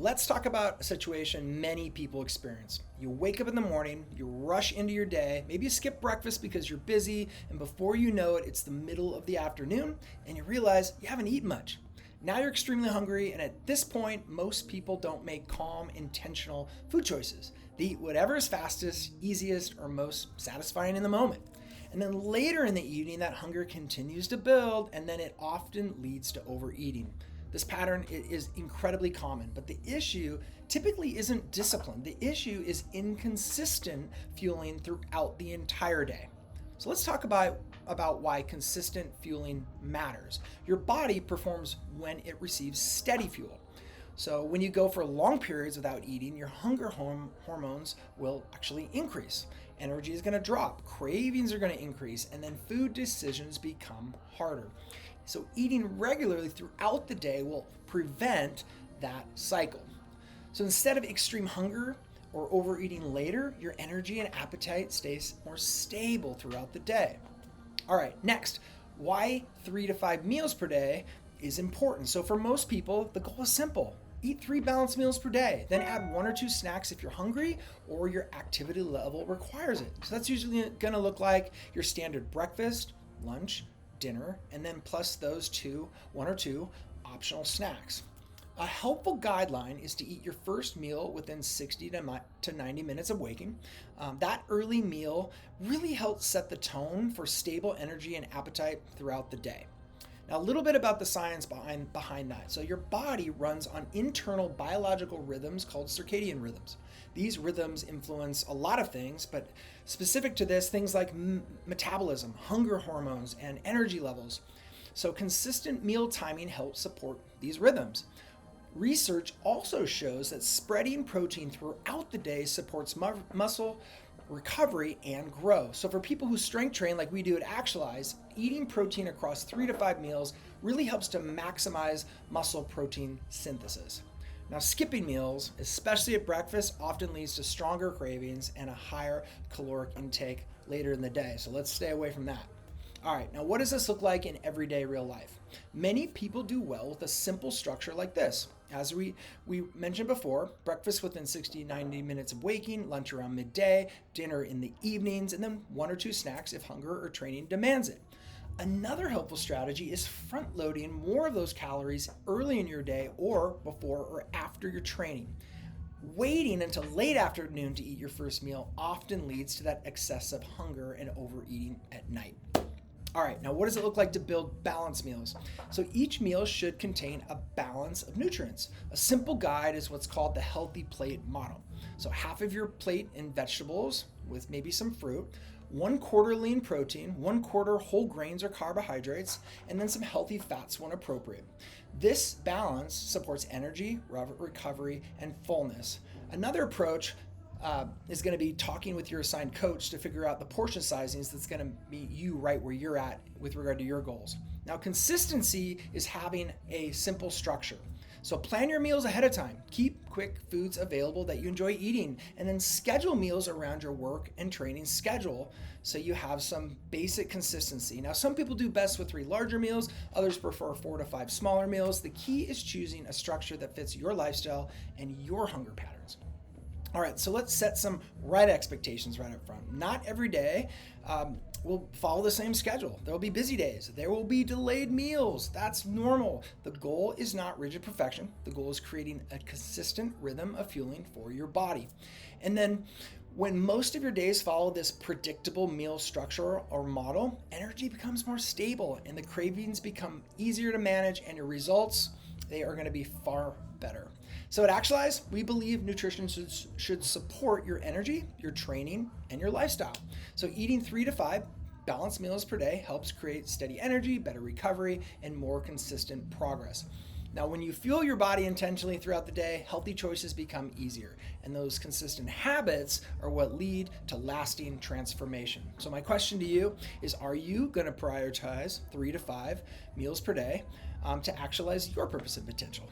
Let's talk about a situation many people experience. You wake up in the morning, you rush into your day, maybe you skip breakfast because you're busy, and before you know it, it's the middle of the afternoon, and you realize you haven't eaten much. Now you're extremely hungry, and at this point, most people don't make calm, intentional food choices. They eat whatever is fastest, easiest, or most satisfying in the moment. And then later in the evening, that hunger continues to build, and then it often leads to overeating. This pattern is incredibly common, but the issue typically isn't discipline. The issue is inconsistent fueling throughout the entire day. So let's talk about why consistent fueling matters. Your body performs when it receives steady fuel. So when you go for long periods without eating, your hunger hormones will actually increase. Energy is going to drop, cravings are going to increase, and then food decisions become harder. So eating regularly throughout the day will prevent that cycle. So instead of extreme hunger or overeating later, your energy and appetite stays more stable throughout the day. All right, next, why 3 to 5 meals per day is important. So for most people, the goal is simple. Eat 3 balanced meals per day, then add 1 or 2 snacks if you're hungry or your activity level requires it. So that's usually going to look like your standard breakfast, lunch, dinner, and then plus those 1 or 2 optional snacks. A helpful guideline is to eat your first meal within 60 to 90 minutes of waking. That early meal really helps set the tone for stable energy and appetite throughout the day. Now, a little bit about the science behind that. So your body runs on internal biological rhythms called circadian rhythms. These rhythms influence a lot of things, but specific to this, things like metabolism, hunger hormones, and energy levels. So consistent meal timing helps support these rhythms. Research also shows that spreading protein throughout the day supports muscle recovery and growth. So for people who strength train like we do at Actualize, eating protein across 3 to 5 meals really helps to maximize muscle protein synthesis. Now, skipping meals, especially at breakfast, often leads to stronger cravings and a higher caloric intake later in the day. So let's stay away from that. All right, now what does this look like in everyday real life? Many people do well with a simple structure like this. As we mentioned before, breakfast within 60 to 90 minutes of waking, lunch around midday, dinner in the evenings, and then 1 or 2 snacks if hunger or training demands it. Another helpful strategy is front-loading more of those calories early in your day or before or after your training. Waiting until late afternoon to eat your first meal often leads to that excessive hunger and overeating at night. All right, now what does it look like to build balanced meals? So each meal should contain a balance of nutrients. A simple guide is what's called the healthy plate model. So half of your plate in vegetables with maybe some fruit, 1/4 lean protein, 1/4 whole grains or carbohydrates, and then some healthy fats when appropriate. This balance supports energy, recovery, and fullness. Another approach is going to be talking with your assigned coach to figure out the portion sizings that's going to meet you right where you're at with regard to your goals. Now, consistency is having a simple structure. So plan your meals ahead of time. Keep quick foods available that you enjoy eating, and then schedule meals around your work and training schedule so you have some basic consistency. Now, some people do best with 3 larger meals, others prefer 4 to 5 smaller meals. The key is choosing a structure that fits your lifestyle and your hunger patterns. All right, so let's set some right expectations right up front. Not every day will follow the same schedule. There will be busy days. There will be delayed meals. That's normal. The goal is not rigid perfection. The goal is creating a consistent rhythm of fueling for your body. And then when most of your days follow this predictable meal structure or model, energy becomes more stable and the cravings become easier to manage, and your results, they are going to be far better. So at Actualize, we believe nutrition should support your energy, your training, and your lifestyle. So eating 3 to 5 balanced meals per day helps create steady energy, better recovery, and more consistent progress. Now, when you fuel your body intentionally throughout the day, healthy choices become easier, and those consistent habits are what lead to lasting transformation. So my question to you is, are you going to prioritize 3 to 5 meals per day to actualize your purpose and potential?